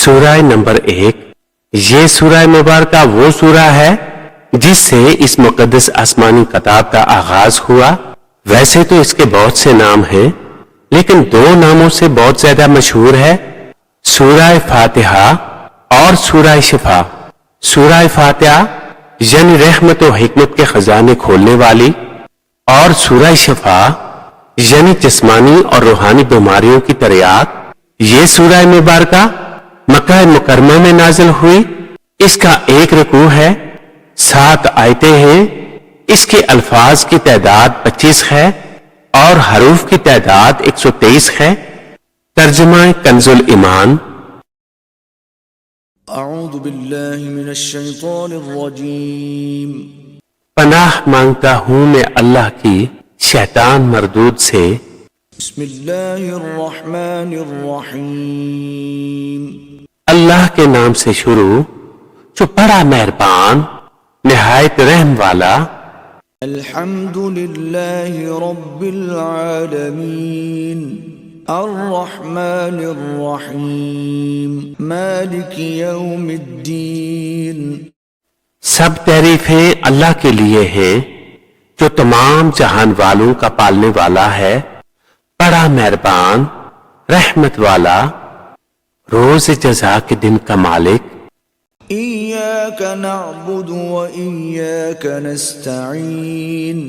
سورہ نمبر 1 یہ سورہ مبارکہ وہ سورہ ہے جس سے اس مقدس آسمانی کتاب کا آغاز ہوا۔ ویسے تو اس کے بہت سے نام ہیں، لیکن 2 ناموں سے بہت زیادہ مشہور ہے، سورہ فاتحہ اور سورہ شفا۔ سورہ فاتحہ یعنی رحمت و حکمت کے خزانے کھولنے والی، اور سورہ شفا یعنی جسمانی اور روحانی بیماریوں کی تریاق۔ یہ سورہ مبارکہ مکہ مکرمہ میں نازل ہوئی۔ اس کا 1 رکوع ہے، 7 آیتیں ہیں۔ اس کے الفاظ کی تعداد 25 ہے اور حروف کی تعداد 123 ہے۔ ترجمہ کنز الایمان۔ اعوذ باللہ من الشیطان الرجیم۔ پناہ مانگتا ہوں میں اللہ کی شیطان مردود سے۔ بسم اللہ الرحمن الرحیم۔ اللہ کے نام سے شروع جو بڑا مہربان نہایت رحم والا۔ الحمد للہ رب العالمین الرحمن الرحیم مالک یوم الدین۔ سب تعریفیں اللہ کے لیے ہیں جو تمام جہان والوں کا پالنے والا ہے، بڑا مہربان رحمت والا، روز جزا کے دن کا مالک۔ ایاک نعبد و ایاک نستعین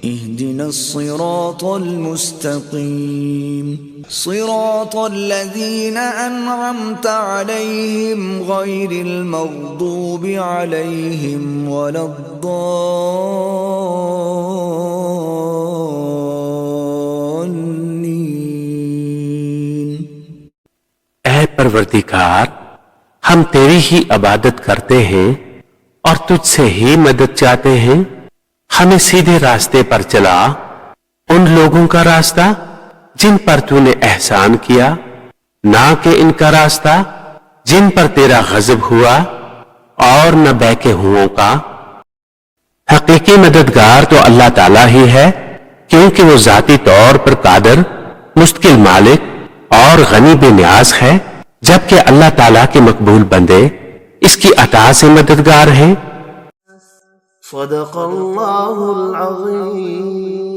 اہدنا الصراط المستقیم صراط الذین انعمت علیہم غیر المغضوب علیہم ولا الضالین۔ اے پروردگار، ہم تیری ہی عبادت کرتے ہیں اور تجھ سے ہی مدد چاہتے ہیں۔ ہمیں سیدھے راستے پر چلا، ان لوگوں کا راستہ جن پر تو نے احسان کیا، نہ کہ ان کا راستہ جن پر تیرا غضب ہوا، اور نہ بہکے ہوئوں کا۔ حقیقی مددگار تو اللہ تعالیٰ ہی ہے، کیونکہ وہ ذاتی طور پر قادر، مستقل مالک اور غنی بے نیاز ہے، جبکہ اللہ تعالیٰ کے مقبول بندے اس کی عطا سے مددگار ہیں۔ صدق اللہ العظیم۔